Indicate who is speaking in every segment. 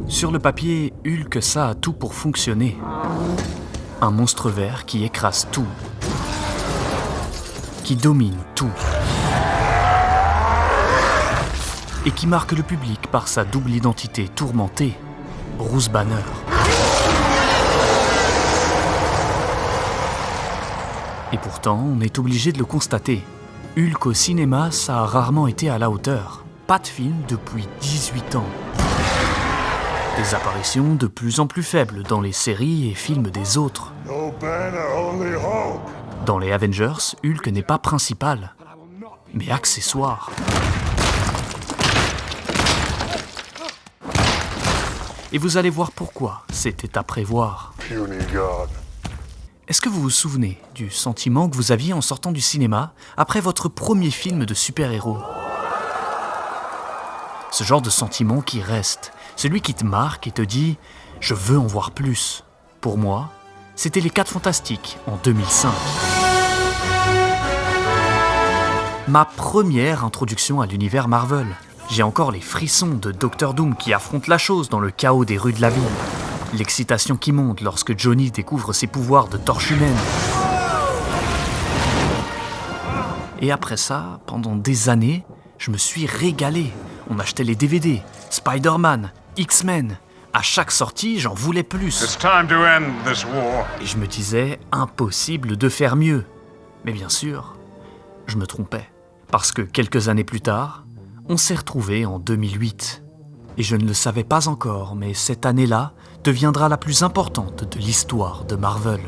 Speaker 1: Sur le papier, Hulk, ça a tout pour fonctionner. Un monstre vert qui écrase tout, qui domine tout, et qui marque le public par sa double identité tourmentée, Bruce Banner. Et pourtant, on est obligé de le constater. Hulk au cinéma, ça a rarement été à la hauteur. Pas de film depuis 18 ans. Des apparitions de plus en plus faibles dans les séries et films des autres.
Speaker 2: No Banner, only Hulk.
Speaker 1: Dans les Avengers, Hulk n'est pas principal, mais accessoire. Et vous allez voir pourquoi c'était à prévoir.
Speaker 2: Puny God.
Speaker 1: Est-ce que vous vous souvenez du sentiment que vous aviez en sortant du cinéma après votre premier film de super-héros ? Ce genre de sentiment qui reste, celui qui te marque et te dit « Je veux en voir plus ». Pour moi, c'était Les 4 Fantastiques en 2005. Ma première introduction à l'univers Marvel. J'ai encore les frissons de Dr Doom qui affronte la chose dans le chaos des rues de la ville. L'excitation qui monte lorsque Johnny découvre ses pouvoirs de torche humaine. Et après ça, pendant des années, je me suis régalé. On achetait les DVD, Spider-Man, X-Men. À chaque sortie, j'en voulais plus.
Speaker 2: It's time to end this war.
Speaker 1: Et je me disais, impossible de faire mieux. Mais bien sûr, je me trompais. Parce que quelques années plus tard, on s'est retrouvés en 2008. Et je ne le savais pas encore, mais cette année-là deviendra la plus importante de l'histoire de Marvel.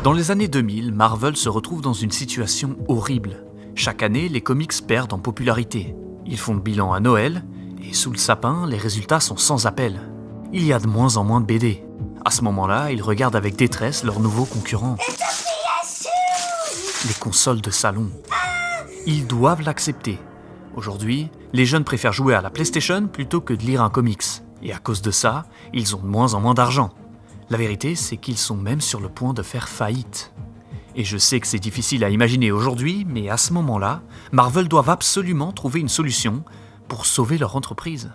Speaker 1: Dans les années 2000, Marvel se retrouve dans une situation horrible. Chaque année, les comics perdent en popularité. Ils font le bilan à Noël, et sous le sapin, les résultats sont sans appel. Il y a de moins en moins de BD. À ce moment-là, ils regardent avec détresse leurs nouveaux concurrents. Les consoles de salon. Ils doivent l'accepter. Aujourd'hui, les jeunes préfèrent jouer à la PlayStation plutôt que de lire un comics. Et à cause de ça, ils ont de moins en moins d'argent. La vérité, c'est qu'ils sont même sur le point de faire faillite. Et je sais que c'est difficile à imaginer aujourd'hui, mais à ce moment-là, Marvel doivent absolument trouver une solution pour sauver leur entreprise.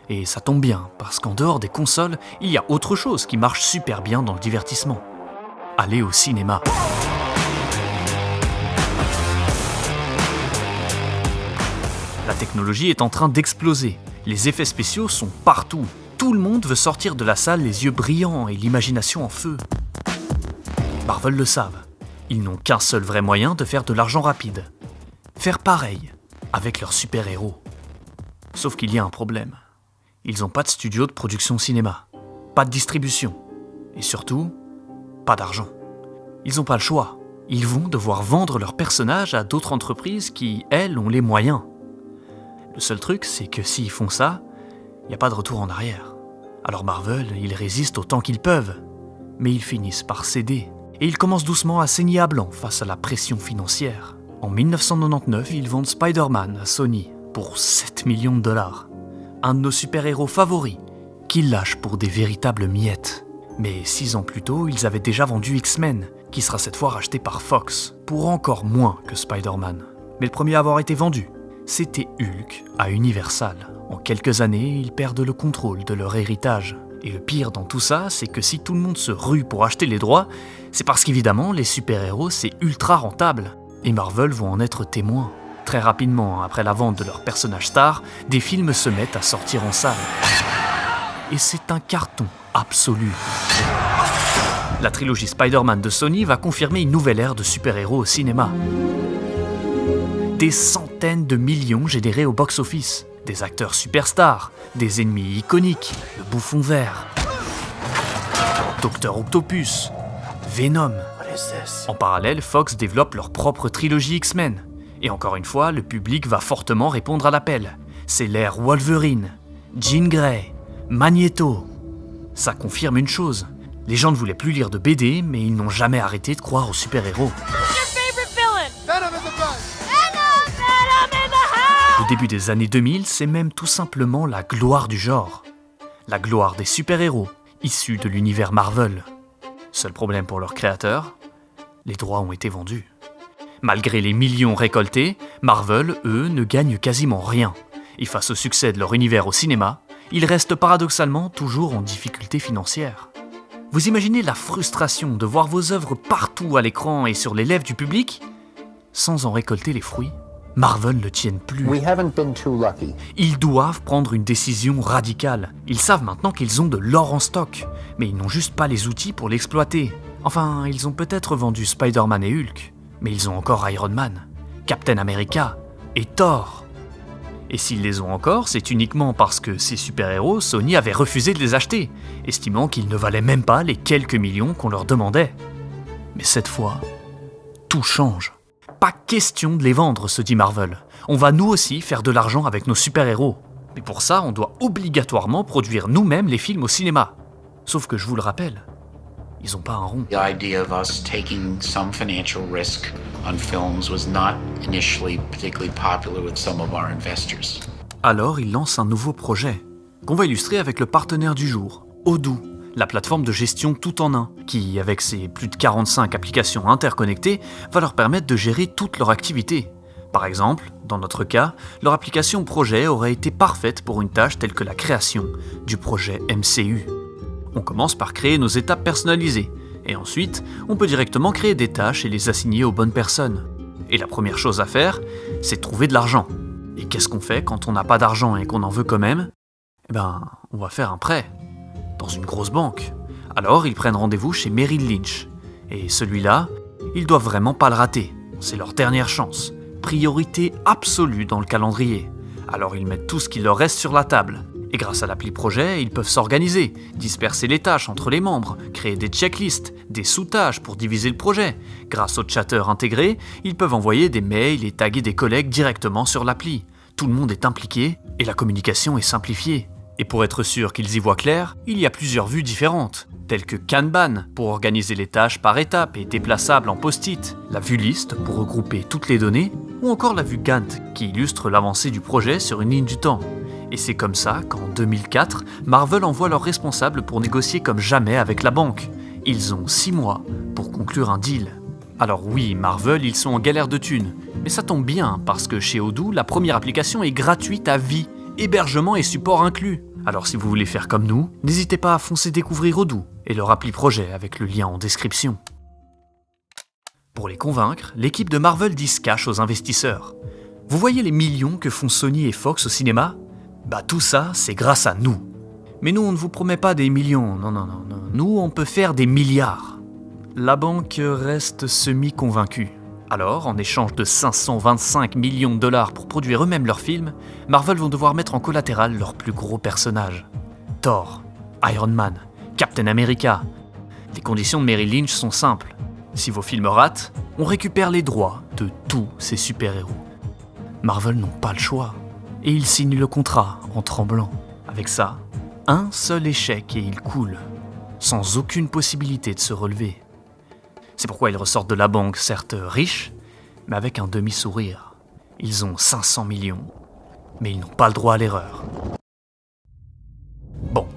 Speaker 1: Et ça tombe bien, parce qu'en dehors des consoles, il y a autre chose qui marche super bien dans le divertissement. Aller au cinéma. La technologie est en train d'exploser. Les effets spéciaux sont partout. Tout le monde veut sortir de la salle les yeux brillants et l'imagination en feu. Marvel le savent. Ils n'ont qu'un seul vrai moyen de faire de l'argent rapide. Faire pareil avec leurs super-héros. Sauf qu'il y a un problème. Ils n'ont pas de studio de production cinéma, pas de distribution, et surtout, pas d'argent. Ils n'ont pas le choix. Ils vont devoir vendre leurs personnages à d'autres entreprises qui, elles, ont les moyens. Le seul truc, c'est que s'ils font ça, il n'y a pas de retour en arrière. Alors Marvel, ils résistent autant qu'ils peuvent, mais ils finissent par céder. Et ils commencent doucement à saigner à blanc face à la pression financière. En 1999, ils vendent Spider-Man à Sony pour 7 millions de dollars. Un de nos super-héros favoris, qu'ils lâchent pour des véritables miettes. Mais 6 ans plus tôt, ils avaient déjà vendu X-Men, qui sera cette fois racheté par Fox, pour encore moins que Spider-Man. Mais le premier à avoir été vendu, c'était Hulk à Universal. En quelques années, ils perdent le contrôle de leur héritage. Et le pire dans tout ça, c'est que si tout le monde se rue pour acheter les droits, c'est parce qu'évidemment, les super-héros, c'est ultra rentable. Et Marvel vont en être témoins. Très rapidement, après la vente de leurs personnages stars, des films se mettent à sortir en salle. Et c'est un carton absolu. La trilogie Spider-Man de Sony va confirmer une nouvelle ère de super-héros au cinéma. Des centaines de millions générés au box-office. Des acteurs superstars, des ennemis iconiques, le Bouffon Vert, Docteur Octopus, Venom. En parallèle, Fox développe leur propre trilogie X-Men. Et encore une fois, le public va fortement répondre à l'appel. C'est l'ère Wolverine, Jean Grey, Magneto. Ça confirme une chose. Les gens ne voulaient plus lire de BD, mais ils n'ont jamais arrêté de croire aux super-héros. Au début des années 2000, c'est même tout simplement la gloire du genre. La gloire des super-héros, issus de l'univers Marvel. Seul problème pour leurs créateurs, les droits ont été vendus. Malgré les millions récoltés, Marvel, eux, ne gagnent quasiment rien. Et face au succès de leur univers au cinéma, ils restent paradoxalement toujours en difficulté financière. Vous imaginez la frustration de voir vos œuvres partout à l'écran et sur les lèvres du public, sans en récolter les fruits ? Marvel ne tiennent plus. Ils doivent prendre une décision radicale. Ils savent maintenant qu'ils ont de l'or en stock, mais ils n'ont juste pas les outils pour l'exploiter. Enfin, ils ont peut-être vendu Spider-Man et Hulk, mais ils ont encore Iron Man, Captain America et Thor. Et s'ils les ont encore, c'est uniquement parce que ces super-héros, Sony avait refusé de les acheter, estimant qu'ils ne valaient même pas les quelques millions qu'on leur demandait. Mais cette fois, tout change. Pas question de les vendre, se dit Marvel. On va nous aussi faire de l'argent avec nos super-héros. Mais pour ça, on doit obligatoirement produire nous-mêmes les films au cinéma. Sauf que je vous le rappelle, ils n'ont pas un rond.
Speaker 3: The idea of us taking some financial risk on films was not initially particularly popular with some of our investors.
Speaker 1: Alors, ils lancent un nouveau projet, qu'on va illustrer avec le partenaire du jour, Odoo, la plateforme de gestion tout en un, qui, avec ses plus de 45 applications interconnectées, va leur permettre de gérer toute leur activité. Par exemple, dans notre cas, leur application projet aurait été parfaite pour une tâche telle que la création du projet MCU. On commence par créer nos étapes personnalisées, et ensuite, on peut directement créer des tâches et les assigner aux bonnes personnes. Et la première chose à faire, c'est de trouver de l'argent. Et qu'est-ce qu'on fait quand on n'a pas d'argent et qu'on en veut quand même ? On va faire un prêt. Dans une grosse banque. Alors, ils prennent rendez-vous chez Merrill Lynch. Et celui-là, ils doivent vraiment pas le rater. C'est leur dernière chance. Priorité absolue dans le calendrier. Alors, ils mettent tout ce qu'il leur reste sur la table. Et grâce à l'appli projet, ils peuvent s'organiser, disperser les tâches entre les membres, créer des checklists, des sous-tâches pour diviser le projet. Grâce au chatter intégré, ils peuvent envoyer des mails et taguer des collègues directement sur l'appli. Tout le monde est impliqué et la communication est simplifiée. Et pour être sûr qu'ils y voient clair, il y a plusieurs vues différentes, telles que Kanban pour organiser les tâches par étapes et déplaçables en post-it, la vue liste pour regrouper toutes les données, ou encore la vue Gantt qui illustre l'avancée du projet sur une ligne du temps. Et c'est comme ça qu'en 2004, Marvel envoie leurs responsables pour négocier comme jamais avec la banque. Ils ont 6 mois pour conclure un deal. Alors oui, Marvel, ils sont en galère de thunes, mais ça tombe bien parce que chez Odoo, la première application est gratuite à vie, hébergement et support inclus. Alors si vous voulez faire comme nous, n'hésitez pas à foncer découvrir Odoo et leur appli projet avec le lien en description. Pour les convaincre, l'équipe de Marvel dit cash aux investisseurs. Vous voyez les millions que font Sony et Fox au cinéma ? Tout ça, c'est grâce à nous. Mais nous, on ne vous promet pas des millions, non. Nous, on peut faire des milliards. La banque reste semi-convaincue. Alors, en échange de 525 millions de dollars pour produire eux-mêmes leurs films, Marvel vont devoir mettre en collatéral leurs plus gros personnages. Thor, Iron Man, Captain America. Les conditions de Merrill Lynch sont simples. Si vos films ratent, on récupère les droits de tous ces super-héros. Marvel n'ont pas le choix. Et ils signent le contrat en tremblant. Avec ça, un seul échec et ils coulent, sans aucune possibilité de se relever. C'est pourquoi ils ressortent de la banque, certes riches, mais avec un demi-sourire. Ils ont 500 millions, mais ils n'ont pas le droit à l'erreur. Bon,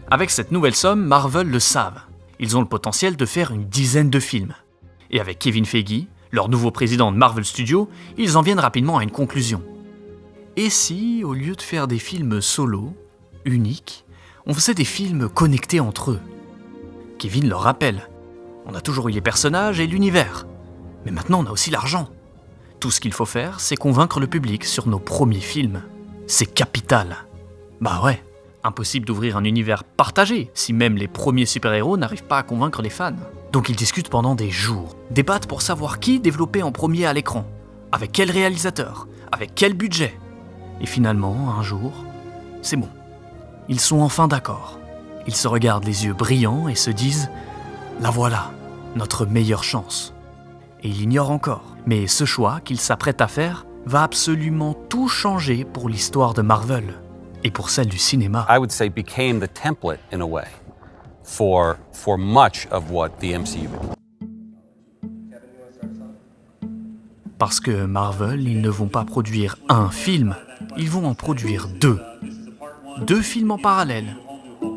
Speaker 1: avec cette nouvelle somme, Marvel le savent. Ils ont le potentiel de faire une dizaine de films. Et avec Kevin Feige, leur nouveau président de Marvel Studios, ils en viennent rapidement à une conclusion. Et si, au lieu de faire des films solo, uniques, on faisait des films connectés entre eux ? Kevin leur rappelle. On a toujours eu les personnages et l'univers. Mais maintenant, on a aussi l'argent. Tout ce qu'il faut faire, c'est convaincre le public sur nos premiers films. C'est capital. Ouais, impossible d'ouvrir un univers partagé si même les premiers super-héros n'arrivent pas à convaincre les fans. Donc ils discutent pendant des jours, débattent pour savoir qui développer en premier à l'écran, avec quel réalisateur, avec quel budget. Et finalement, un jour, c'est bon. Ils sont enfin d'accord. Ils se regardent les yeux brillants et se disent « La voilà, notre meilleure chance ». Et ils l'ignorent encore. Mais ce choix qu'ils s'apprêtent à faire va absolument tout changer pour l'histoire de Marvel et pour celle du cinéma.
Speaker 4: I would say became the template in a way for much of what the MCU became.
Speaker 1: Parce que Marvel, ils ne vont pas produire un film, ils vont en produire 2. 2 films en parallèle,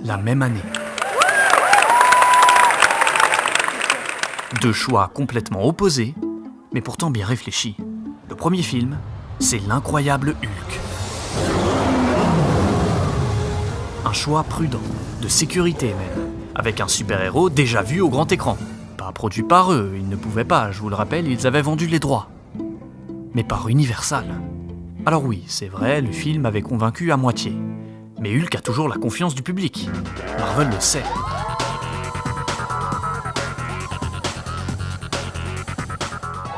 Speaker 1: la même année. 2 choix complètement opposés, mais pourtant bien réfléchis. Le premier film, c'est l'incroyable Hulk. choix prudent, de sécurité même, avec un super-héros déjà vu au grand écran. Pas produit par eux, ils ne pouvaient pas, je vous le rappelle, ils avaient vendu les droits. Mais par Universal. Alors oui, c'est vrai, le film avait convaincu à moitié. Mais Hulk a toujours la confiance du public. Marvel le sait.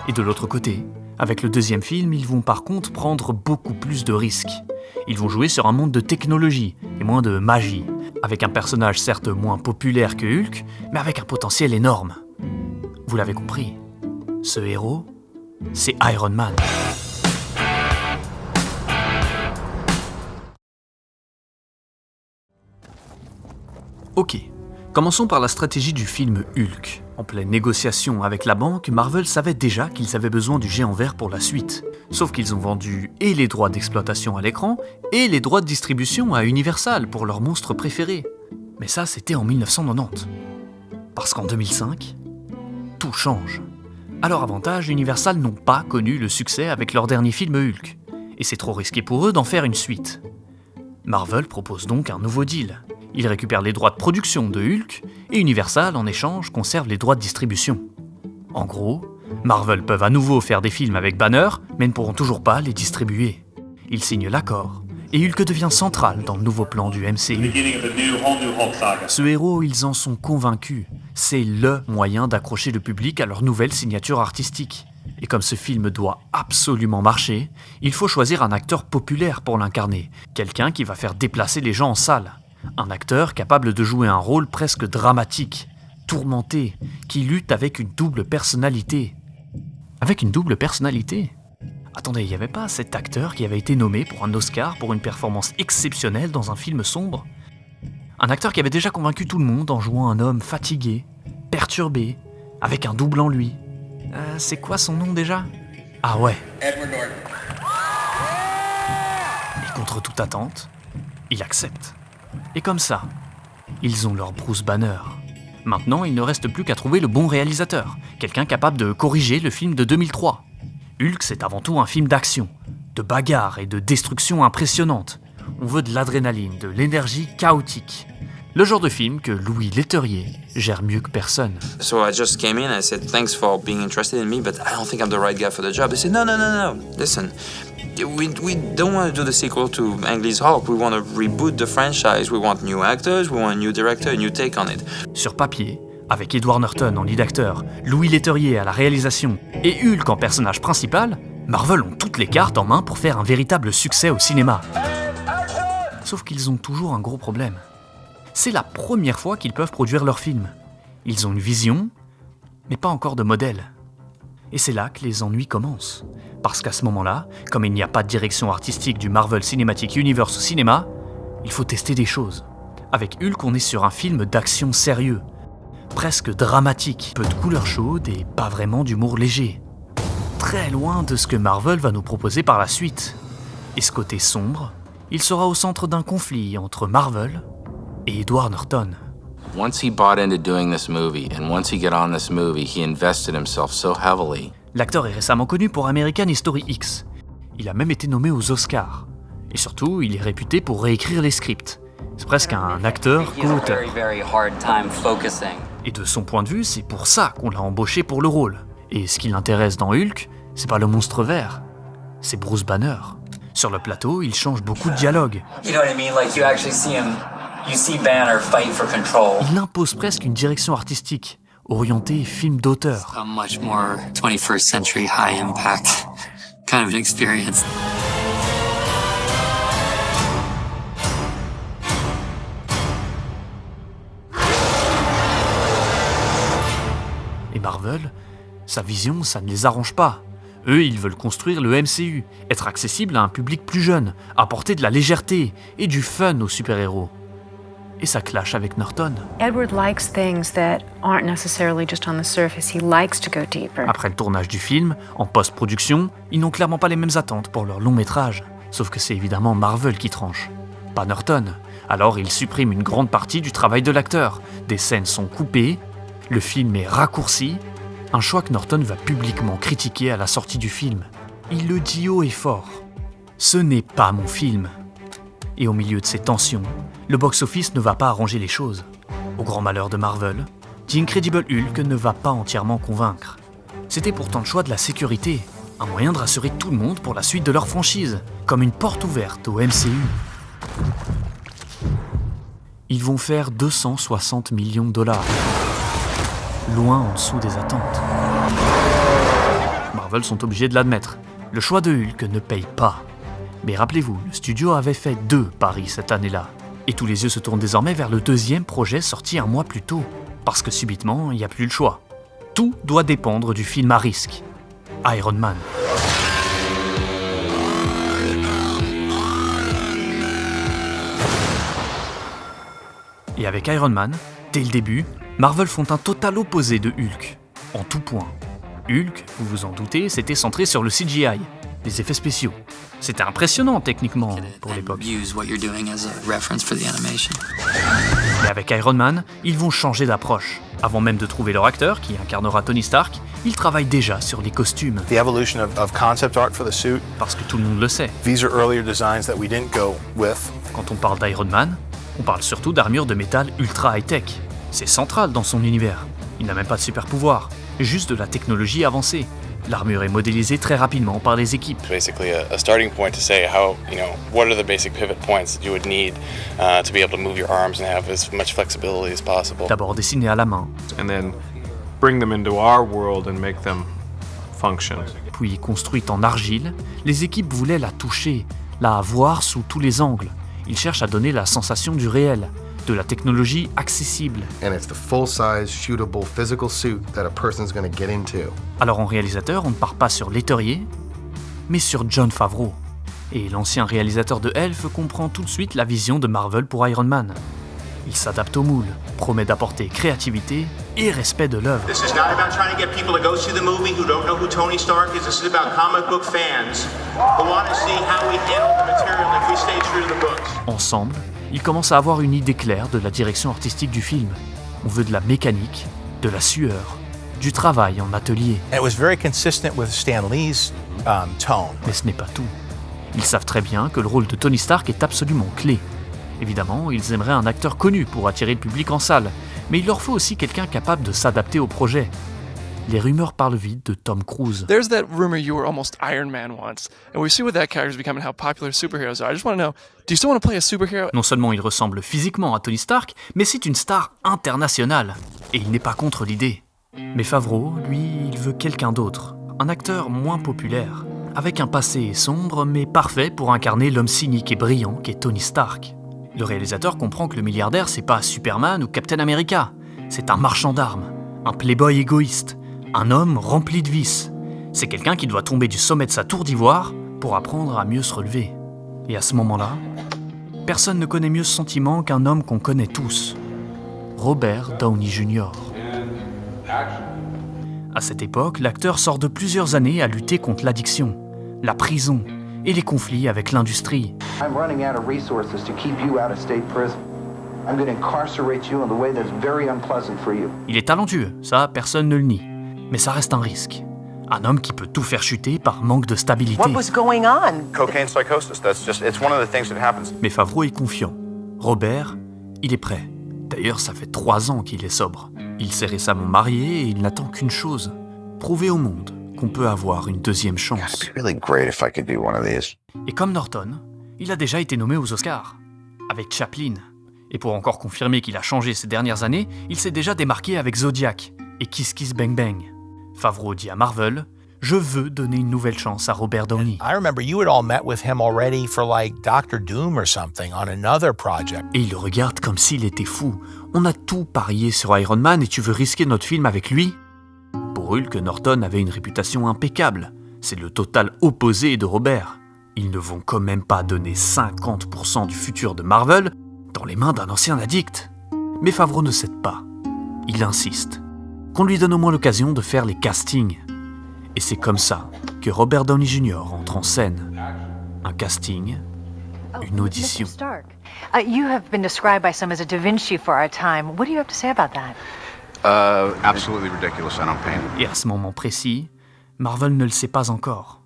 Speaker 1: Et de l'autre côté, avec le deuxième film, ils vont par contre prendre beaucoup plus de risques. Ils vont jouer sur un monde de technologie et moins de magie, avec un personnage certes moins populaire que Hulk, mais avec un potentiel énorme. Vous l'avez compris, ce héros, c'est Iron Man. Ok, commençons par la stratégie du film Hulk. En pleine négociation avec la banque, Marvel savait déjà qu'ils avaient besoin du géant vert pour la suite. Sauf qu'ils ont vendu et les droits d'exploitation à l'écran, et les droits de distribution à Universal pour leur monstre préféré. Mais ça, c'était en 1990. Parce qu'en 2005, tout change. À leur avantage, Universal n'ont pas connu le succès avec leur dernier film Hulk. Et c'est trop risqué pour eux d'en faire une suite. Marvel propose donc un nouveau deal. Ils récupèrent les droits de production de Hulk, et Universal, en échange, conserve les droits de distribution. En gros, Marvel peuvent à nouveau faire des films avec Banner, mais ne pourront toujours pas les distribuer. Ils signent l'accord, et Hulk devient central dans le nouveau plan du MCU. Ce héros, ils en sont convaincus. C'est LE moyen d'accrocher le public à leur nouvelle signature artistique. Et comme ce film doit absolument marcher, il faut choisir un acteur populaire pour l'incarner, quelqu'un qui va faire déplacer les gens en salle. Un acteur capable de jouer un rôle presque dramatique, tourmenté, qui lutte avec une double personnalité. Avec une double personnalité ? Attendez, il n'y avait pas cet acteur qui avait été nommé pour un Oscar pour une performance exceptionnelle dans un film sombre ? Un acteur qui avait déjà convaincu tout le monde en jouant un homme fatigué, perturbé, avec un double en lui. C'est quoi son nom déjà ? Ah ouais.
Speaker 5: Edward Norton.
Speaker 1: Et contre toute attente, il accepte. Et comme ça, ils ont leur Bruce Banner. Maintenant, il ne reste plus qu'à trouver le bon réalisateur, quelqu'un capable de corriger le film de 2003. Hulk, c'est avant tout un film d'action, de bagarre et de destruction impressionnante. On veut de l'adrénaline, de l'énergie chaotique. Le genre de film que Louis Leterrier gère mieux que personne.
Speaker 6: So I just came in and I said, thanks for being interested in me, but I don't think I'm the right guy for the job. They said, no. Listen, we don't want to do the sequel to Ang Lee's Hulk. We want to reboot the franchise. We want new actors, we want a new director, a new take on it.
Speaker 1: Sur papier, avec Edward Norton en lead acteur, Louis Leterrier à la réalisation et Hulk en personnage principal, Marvel ont toutes les cartes en main pour faire un véritable succès au cinéma. Sauf qu'ils ont toujours un gros problème. C'est la première fois qu'ils peuvent produire leur film. Ils ont une vision, mais pas encore de modèle. Et c'est là que les ennuis commencent. Parce qu'à ce moment-là, comme il n'y a pas de direction artistique du Marvel Cinematic Universe au cinéma, il faut tester des choses. Avec Hulk, on est sur un film d'action sérieux, presque dramatique, peu de couleurs chaudes et pas vraiment d'humour léger. Très loin de ce que Marvel va nous proposer par la suite. Et ce côté sombre, il sera au centre d'un conflit entre Marvel et Edward Norton.
Speaker 7: Once he bought into doing this movie, and once he got on this movie, he invested himself so heavily.
Speaker 1: L'acteur est récemment connu pour American History X. Il a même été nommé aux Oscars. Et surtout, il est réputé pour réécrire les scripts. C'est presque un acteur co-auteur. Et de son point de vue, c'est pour ça qu'on l'a embauché pour le rôle. Et ce qui l'intéresse dans Hulk, c'est pas le monstre vert, c'est Bruce Banner. Sur le plateau, il change beaucoup de dialogues.
Speaker 8: You know what I mean? Like you actually see him, you see Banner fight for control.
Speaker 1: Il impose presque une direction artistique, orientée film d'auteur.
Speaker 8: A much more 21st century high impact kind of an experience.
Speaker 1: Et Marvel, sa vision, ça ne les arrange pas. Eux, ils veulent construire le MCU, être accessible à un public plus jeune, apporter de la légèreté et du fun aux super-héros. Et ça clash avec Norton.
Speaker 9: Edward likes things that aren't necessarily just on the surface. He likes to go deeper.
Speaker 1: Après le tournage du film, en post-production, ils n'ont clairement pas les mêmes attentes pour leur long métrage. Sauf que c'est évidemment Marvel qui tranche, pas Norton. Alors ils suppriment une grande partie du travail de l'acteur. Des scènes sont coupées, le film est raccourci. Un choix que Norton va publiquement critiquer à la sortie du film. Il le dit haut et fort. Ce n'est pas mon film. Et au milieu de ces tensions, le box-office ne va pas arranger les choses. Au grand malheur de Marvel, The Incredible Hulk ne va pas entièrement convaincre. C'était pourtant le choix de la sécurité, un moyen de rassurer tout le monde pour la suite de leur franchise, comme une porte ouverte au MCU. Ils vont faire 260 millions de dollars, loin en dessous des attentes. Marvel sont obligés de l'admettre, le choix de Hulk ne paye pas. Mais rappelez-vous, le studio avait fait 2 paris cette année-là, et tous les yeux se tournent désormais vers le deuxième projet sorti un mois plus tôt, parce que subitement, il n'y a plus le choix. Tout doit dépendre du film à risque, Iron Man. Et avec Iron Man, dès le début, Marvel font un total opposé de Hulk, en tout point. Hulk, vous vous en doutez, c'était centré sur le CGI, les effets spéciaux. C'était impressionnant techniquement pour l'époque. Mais avec Iron Man, ils vont changer d'approche. Avant même de trouver leur acteur, qui incarnera Tony Stark, ils travaillent déjà sur les costumes.
Speaker 5: The evolution of concept art for the suit.
Speaker 1: Parce que tout le monde le sait.
Speaker 5: These are earlier designs that we didn't go with.
Speaker 1: Quand on parle d'Iron Man, on parle surtout d'armure de métal ultra high-tech. C'est central dans son univers. Il n'a même pas de super pouvoir, juste de la technologie avancée. L'armure est modélisée très rapidement par les équipes.
Speaker 10: Basically a starting point to say what are the basic pivot points that you would need to be able to move your arms and have as much flexibility as possible.
Speaker 1: D'abord dessinée à la main.
Speaker 11: And then bring them into our world and make them function.
Speaker 1: Puis construite en argile, les équipes voulaient la toucher, la voir sous tous les angles. Ils cherchent à donner la sensation du réel, de la technologie accessible.
Speaker 12: And it's the full-size, shootable, physical suit that a person's going to get into.
Speaker 1: Alors en réalisateur, on ne part pas sur l'éturier, mais sur Jon Favreau. Et l'ancien réalisateur de Elf comprend tout de suite la vision de Marvel pour Iron Man. Il s'adapte au moule, promet d'apporter créativité et respect de l'œuvre.
Speaker 13: This is not about trying to get people to go see the movie who don't know who Tony Stark is. This is about comic book fans who want to see how we handle the material if we stay true to the books.
Speaker 1: Ensemble, ils commencent à avoir une idée claire de la direction artistique du film. On veut de la mécanique, de la sueur, du travail en atelier.
Speaker 5: It was very consistent with Stan Lee's tone.
Speaker 1: Mais ce n'est pas tout. Ils savent très bien que le rôle de Tony Stark est absolument clé. Évidemment, ils aimeraient un acteur connu pour attirer le public en salle, mais il leur faut aussi quelqu'un capable de s'adapter au projet. Les rumeurs parlent vite de Tom Cruise.
Speaker 14: There's that rumor you were almost Iron Man once, and we see what that character's become and how popular superheroes are. I just want to know, do you still want to play a superhero?
Speaker 1: Non seulement il ressemble physiquement à Tony Stark, mais c'est une star internationale. Et il n'est pas contre l'idée. Mais Favreau, lui, il veut quelqu'un d'autre. Un acteur moins populaire, avec un passé sombre mais parfait pour incarner l'homme cynique et brillant qu'est Tony Stark. Le réalisateur comprend que le milliardaire, c'est pas Superman ou Captain America. C'est un marchand d'armes, un playboy égoïste, un homme rempli de vices. C'est quelqu'un qui doit tomber du sommet de sa tour d'ivoire pour apprendre à mieux se relever. Et à ce moment-là, personne ne connaît mieux ce sentiment qu'un homme qu'on connaît tous, Robert Downey Jr. À cette époque, l'acteur sort de plusieurs années à lutter contre l'addiction, la prison et les conflits avec l'industrie.
Speaker 15: I'm running out of resources to keep you out of state prison. I'm going to incarcerate you in a way that's very unpleasant for you.
Speaker 1: Il est talentueux, ça personne ne le nie, mais ça reste un risque. Un homme qui peut tout faire chuter par manque de stabilité.
Speaker 16: What was going on?
Speaker 5: Cocaine psychosis. It's one of the things that happens.
Speaker 1: Mais Favreau est confiant. Robert, il est prêt. D'ailleurs, ça fait 3 ans qu'il est sobre. Il s'est récemment marié et il n'attend qu'une chose, prouver au monde qu'on peut avoir une deuxième chance. Et comme Norton, il a déjà été nommé aux Oscars, avec Chaplin. Et pour encore confirmer qu'il a changé ces dernières années, il s'est déjà démarqué avec Zodiac et Kiss Kiss Bang Bang. Favreau dit à Marvel, « Je veux donner une nouvelle chance à Robert Downey. »
Speaker 5: I remember you had all met with him already for like Dr. Doom or something on another project.
Speaker 1: Et il le regarde comme s'il était fou. On a tout parié sur Iron Man et tu veux risquer notre film avec lui ? Pour Hulk, Norton avait une réputation impeccable. C'est le total opposé de Robert. Ils ne vont quand même pas donner 50% du futur de Marvel dans les mains d'un ancien addict. Mais Favreau ne cède pas. Il insiste. Qu'on lui donne au moins l'occasion de faire les castings. Et c'est comme ça que Robert Downey Jr. entre en scène. Un casting, une audition.
Speaker 17: Mr. Stark, you have been described by some as a Da Vinci for our time. What do you have to say about that?
Speaker 10: Absolutely ridiculous. I don't paint.
Speaker 1: Et à ce moment précis, Marvel ne le sait pas encore.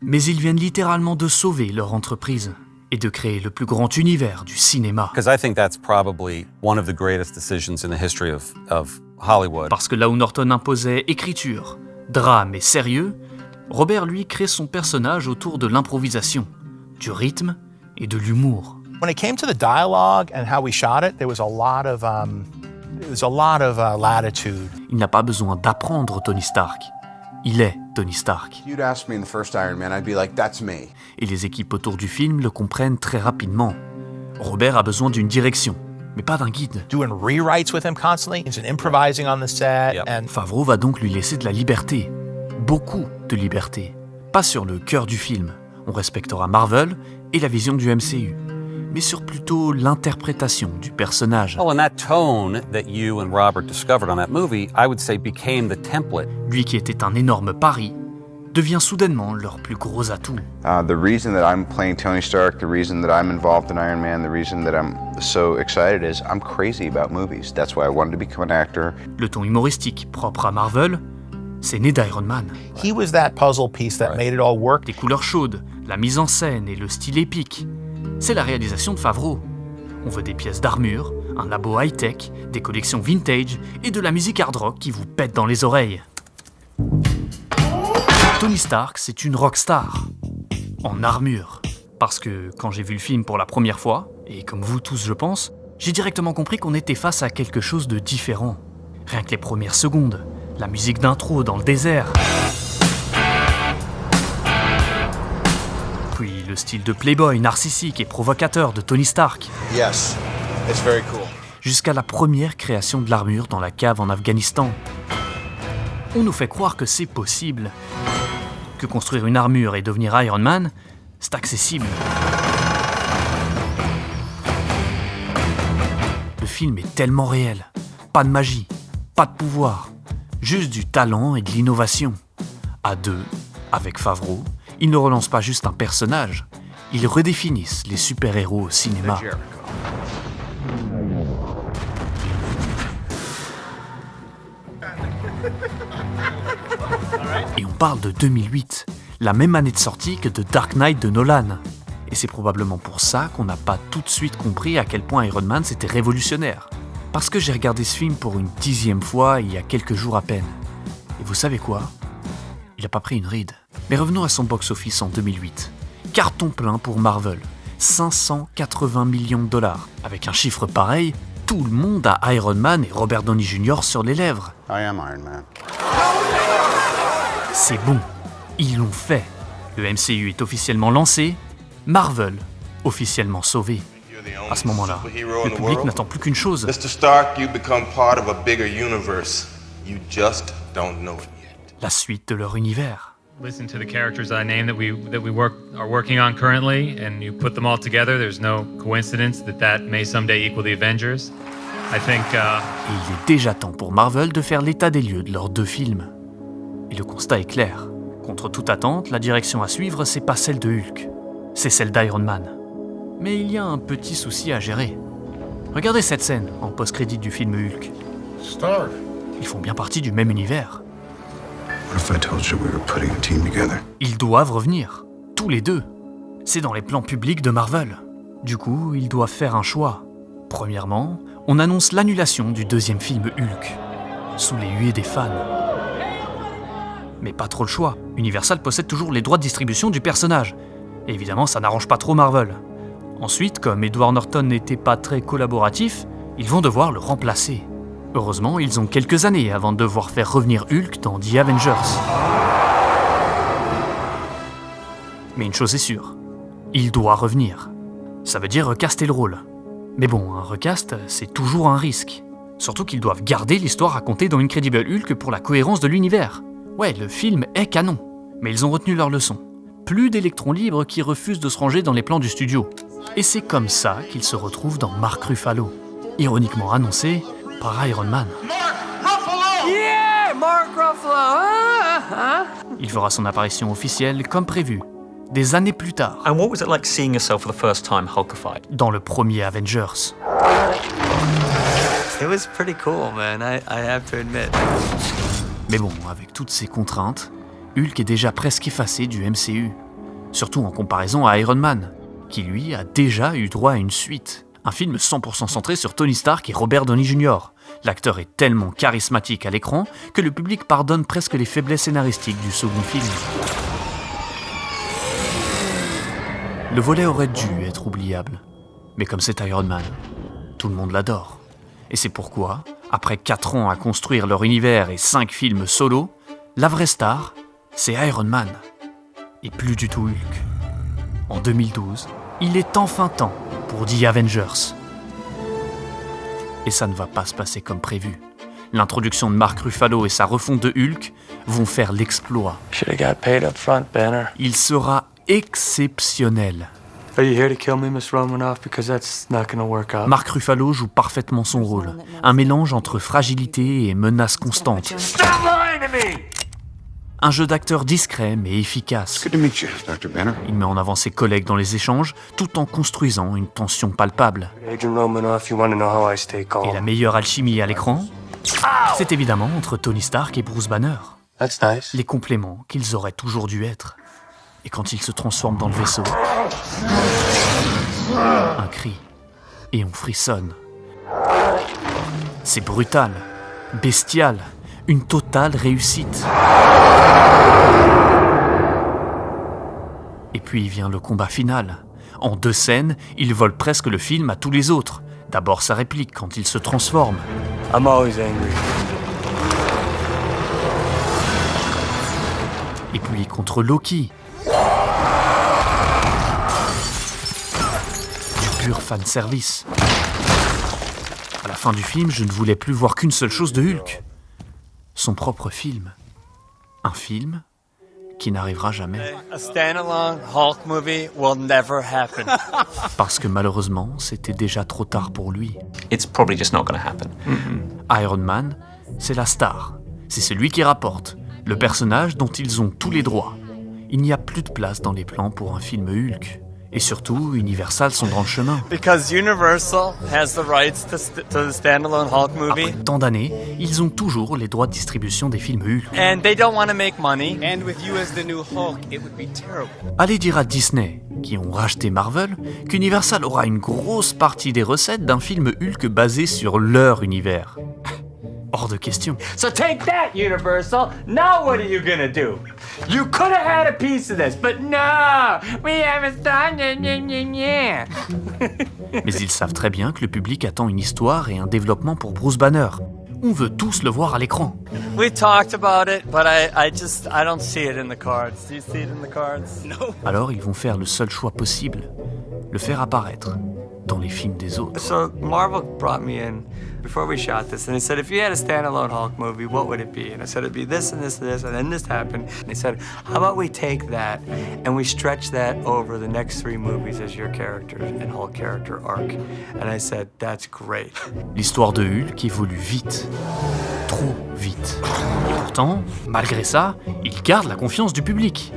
Speaker 1: Mais ils viennent littéralement de sauver leur entreprise. et de créer le plus grand univers du cinéma.
Speaker 4: Because I think that's probably one of the greatest decisions in the history of Hollywood.
Speaker 1: Parce que là où Norton imposait écriture, drame et sérieux, Robert, lui, crée son personnage autour de l'improvisation, du rythme et de l'humour.
Speaker 5: When it came to the dialogue and how we shot it, there was a lot of latitude.
Speaker 1: Il n'a pas besoin d'apprendre Tony Stark. Il est Tony Stark.
Speaker 16: You'd ask me in the first Iron Man, I'd be like, that's me.
Speaker 1: Et les équipes autour du film le comprennent très rapidement. Robert a besoin d'une direction, mais pas d'un guide.
Speaker 5: Doing rewrites with him constantly, and improvising on the set. And
Speaker 1: Favreau va donc lui laisser de la liberté. Beaucoup de liberté. Pas sur le cœur du film. On respectera Marvel et la vision du MCU. Mais sur plutôt l'interprétation du personnage.
Speaker 4: Well, and that tone that you and Robert discovered on that movie, I would say became the template.
Speaker 1: Lui qui était un énorme pari, devient soudainement leur plus gros atout.
Speaker 16: The reason that I'm playing Tony Stark, the reason that I'm involved in Iron Man, the reason that I'm so excited is I'm crazy about movies. That's why I wanted to become an actor.
Speaker 1: Le ton humoristique propre à Marvel, c'est né d'Iron Man.
Speaker 5: He was that puzzle piece that made it all work.
Speaker 1: Les couleurs chaudes, la mise en scène et le style épique. C'est la réalisation de Favreau. On veut des pièces d'armure, un labo high-tech, des collections vintage et de la musique hard rock qui vous pète dans les oreilles. Tony Stark, c'est une rockstar. En armure. Parce que quand j'ai vu le film pour la première fois, et comme vous tous je pense, j'ai directement compris qu'on était face à quelque chose de différent. Rien que les premières secondes, la musique d'intro dans le désert. Puis le style de playboy narcissique et provocateur de Tony Stark.
Speaker 16: Yes, it's very cool.
Speaker 1: Jusqu'à la première création de l'armure dans la cave en Afghanistan. On nous fait croire que c'est possible. Que construire une armure et devenir Iron Man, c'est accessible. Le film est tellement réel. Pas de magie, pas de pouvoir. Juste du talent et de l'innovation. À deux, avec Favreau, ils ne relancent pas juste un personnage, ils redéfinissent les super-héros au cinéma. Et on parle de 2008, la même année de sortie que de Dark Knight de Nolan. Et c'est probablement pour ça qu'on n'a pas tout de suite compris à quel point Iron Man c'était révolutionnaire. Parce que j'ai regardé ce film pour une 10e fois il y a quelques jours à peine. Et vous savez quoi ? Il n'a pas pris une ride. Mais revenons à son box-office en 2008. Carton plein pour Marvel. 580 millions de dollars. Avec un chiffre pareil, tout le monde a Iron Man et Robert Downey Jr. sur les lèvres.
Speaker 16: I am Iron Man.
Speaker 1: C'est bon. Ils l'ont fait. Le MCU est officiellement lancé. Marvel, officiellement sauvé. À ce moment-là, le public n'attend plus qu'une chose.
Speaker 18: Mr. Stark, you become part of a bigger universe. You just don't know it yet.
Speaker 1: La suite de leur univers.
Speaker 19: Listen to the characters I named that we are working on currently, and you put them all together. There's no coincidence that may someday equal the Avengers. I think.
Speaker 1: Et il est déjà temps pour Marvel de faire l'état des lieux de leurs deux films. Et le constat est clair. Contre toute attente, la direction à suivre, c'est pas celle de Hulk, c'est celle d'Iron Man. Mais il y a un petit souci à gérer. Regardez cette scène en post-crédit du film Hulk.
Speaker 2: Stark.
Speaker 1: Ils font bien partie du même univers.
Speaker 2: What if I told you we were putting a team together?
Speaker 1: Ils doivent revenir, tous les deux. C'est dans les plans publics de Marvel. Du coup, ils doivent faire un choix. Premièrement, on annonce l'annulation du deuxième film Hulk, sous les huées des fans. Mais pas trop le choix. Universal possède toujours les droits de distribution du personnage. Et évidemment, ça n'arrange pas trop Marvel. Ensuite, comme Edward Norton n'était pas très collaboratif, ils vont devoir le remplacer. Heureusement, ils ont quelques années avant de devoir faire revenir Hulk dans The Avengers. Mais une chose est sûre, il doit revenir. Ça veut dire recaster le rôle. Mais bon, un recast, c'est toujours un risque. Surtout qu'ils doivent garder l'histoire racontée dans Incredible Hulk pour la cohérence de l'univers. Ouais, le film est canon, mais ils ont retenu leur leçon. Plus d'électrons libres qui refusent de se ranger dans les plans du studio. Et c'est comme ça qu'ils se retrouvent dans Mark Ruffalo, ironiquement annoncé par Iron Man.
Speaker 20: Yeah, Mark Ruffalo.
Speaker 1: Il fera son apparition officielle comme prévu, des années plus tard.
Speaker 21: And what was it like seeing yourself for the first time hulkified?
Speaker 1: Dans le premier Avengers.
Speaker 21: It was pretty cool, man. I have to admit.
Speaker 1: Mais bon, avec toutes ces contraintes, Hulk est déjà presque effacé du MCU. Surtout en comparaison à Iron Man, qui lui a déjà eu droit à une suite. Un film 100% centré sur Tony Stark et Robert Downey Jr. L'acteur est tellement charismatique à l'écran que le public pardonne presque les faiblesses scénaristiques du second film. Le volet aurait dû être oubliable. Mais comme c'est Iron Man, tout le monde l'adore. Et c'est pourquoi, après 4 ans à construire leur univers et 5 films solo, la vraie star, c'est Iron Man. Et plus du tout Hulk. En 2012, il est enfin temps pour The Avengers. Et ça ne va pas se passer comme prévu. L'introduction de Mark Ruffalo et sa refonte de Hulk vont faire l'exploit. Il sera exceptionnel. Mark Ruffalo joue parfaitement son rôle. Un mélange entre fragilité et menace constante. Un jeu d'acteur discret mais efficace. Il met en avant ses collègues dans les échanges tout en construisant une tension palpable. Et la meilleure alchimie à l'écran, c'est évidemment entre Tony Stark et Bruce Banner. Les compléments qu'ils auraient toujours dû être. Et quand ils se transforment dans le vaisseau, un cri, et on frissonne. C'est brutal, bestial, une totale réussite. Et puis vient le combat final. En 2 scènes, il vole presque le film à tous les autres. D'abord sa réplique quand il se transforme. I'm always angry. Et puis contre Loki. Du pur fanservice. À la fin du film, je ne voulais plus voir qu'une seule chose de Hulk. Son propre film. Un film qui n'arrivera jamais.
Speaker 21: A standalone Hulk movie will never happen.
Speaker 1: Parce que malheureusement, c'était déjà trop tard pour lui.
Speaker 21: It's probably just not gonna happen.
Speaker 1: Iron Man, c'est la star. C'est celui qui rapporte. Le personnage dont ils ont tous les droits. Il n'y a plus de place dans les plans pour un film Hulk. Et surtout, Universal sont dans le chemin.
Speaker 21: Because Universal has the rights to the standalone Hulk movie.
Speaker 1: Après tant d'années, ils ont toujours les droits de distribution des films Hulk.
Speaker 21: And they don't want to make money. And with you as the new Hulk, it would be terrible.
Speaker 1: Allez dire à Disney, qui ont racheté Marvel, qu'Universal aura une grosse partie des recettes d'un film Hulk basé sur leur univers. Hors de question.
Speaker 21: So take that, Universal. Now what are you gonna do? You could have had a piece of this, but no, we haven't done it.
Speaker 1: Mais ils savent très bien que le public attend une histoire et un développement pour Bruce Banner. On veut tous le voir à l'écran.
Speaker 21: We talked about it, but I don't see it in the cards. Do you see it in the cards? No.
Speaker 1: Alors ils vont faire le seul choix possible, le faire apparaître dans les films des autres.
Speaker 21: So Marvel brought me in before we shot this, and they said, if you had a standalone Hulk movie, what would it be? And I said, it'd be this and this and this, and then this happened. And they said, how about we take that and we stretch that over the next 3 movies as your character and Hulk character arc? And I said, that's great.
Speaker 1: L'histoire de Hulk évolue vite, trop vite. Et pourtant, malgré ça, il garde la confiance du public.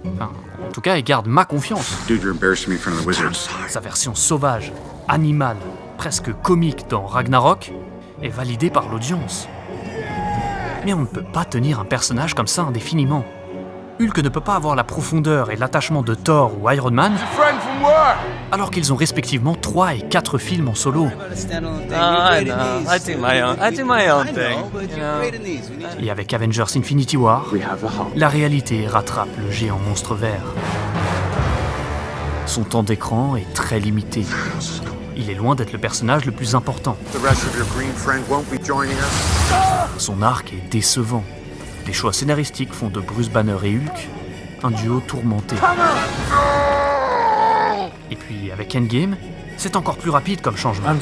Speaker 1: Enfin, en tout cas, il garde ma confiance.
Speaker 2: Dude, you're embarrassing me in front of the Wizards.
Speaker 1: Sa version sauvage, animale, presque comique dans Ragnarok, est validée par l'audience. Mais on ne peut pas tenir un personnage comme ça indéfiniment. Hulk ne peut pas avoir la profondeur et l'attachement de Thor ou Iron Man, alors qu'ils ont respectivement 3 et 4 films en solo.
Speaker 21: I know. I do my own thing.
Speaker 1: Et avec Avengers Infinity War, la réalité rattrape le géant monstre vert. Son temps d'écran est très limité. Il est loin d'être le personnage le plus important. Son arc est décevant. Les choix scénaristiques font de Bruce Banner et Hulk un duo tourmenté. Et puis avec Endgame, c'est encore plus rapide comme changement.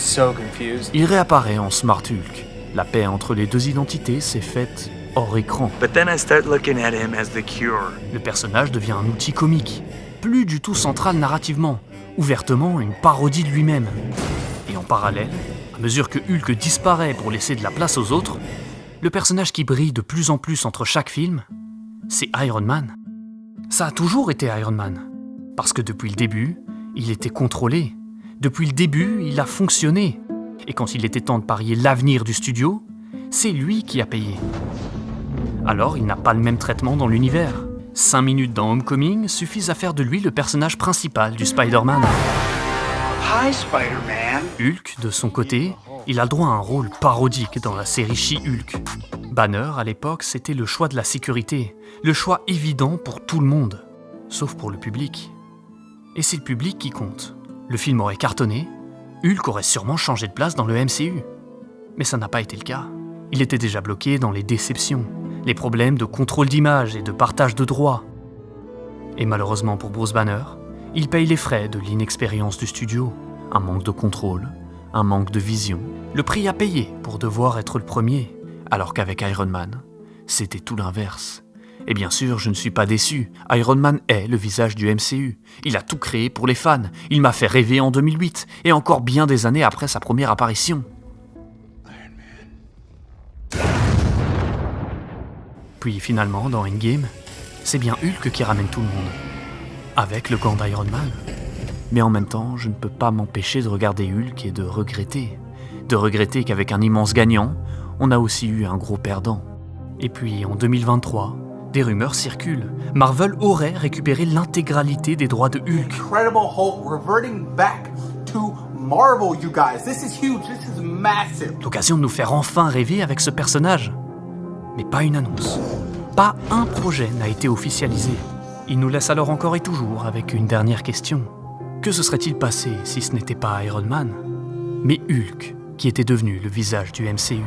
Speaker 1: Il réapparaît en Smart Hulk. La paix entre les 2 identités s'est faite hors écran. Le personnage devient un outil comique, plus du tout central narrativement, ouvertement une parodie de lui-même. Et en parallèle, à mesure que Hulk disparaît pour laisser de la place aux autres, le personnage qui brille de plus en plus entre chaque film, c'est Iron Man. Ça a toujours été Iron Man. Parce que depuis le début, il était contrôlé. Depuis le début, il a fonctionné. Et quand il était temps de parier l'avenir du studio, c'est lui qui a payé. Alors il n'a pas le même traitement dans l'univers. 5 minutes dans Homecoming suffisent à faire de lui le personnage principal du Spider-Man.
Speaker 20: Hi, Spider-Man.
Speaker 1: Hulk, de son côté, il a le droit à un rôle parodique dans la série She-Hulk. Banner, à l'époque, c'était le choix de la sécurité, le choix évident pour tout le monde, sauf pour le public. Et c'est le public qui compte. Le film aurait cartonné, Hulk aurait sûrement changé de place dans le MCU. Mais ça n'a pas été le cas. Il était déjà bloqué dans les déceptions, les problèmes de contrôle d'image et de partage de droits. Et malheureusement pour Bruce Banner, il paye les frais de l'inexpérience du studio, un manque de contrôle, un manque de vision, le prix à payer pour devoir être le premier, alors qu'avec Iron Man, c'était tout l'inverse. Et bien sûr, je ne suis pas déçu, Iron Man est le visage du MCU. Il a tout créé pour les fans, il m'a fait rêver en 2008, et encore bien des années après sa première apparition. Puis finalement, dans Endgame, c'est bien Hulk qui ramène tout le monde, avec le gant d'Iron Man. Mais en même temps, je ne peux pas m'empêcher de regarder Hulk et de regretter qu'avec un immense gagnant, on a aussi eu un gros perdant. Et puis en 2023, des rumeurs circulent. Marvel aurait récupéré l'intégralité des droits de Hulk.
Speaker 20: Incredible Hulk reverting back to Marvel, you guys. This is huge. This is massive.
Speaker 1: L'occasion de nous faire enfin rêver avec ce personnage. Mais pas une annonce. Pas un projet n'a été officialisé. Il nous laisse alors encore et toujours avec une dernière question. Que se serait-il passé si ce n'était pas Iron Man, mais Hulk, qui était devenu le visage du MCU ?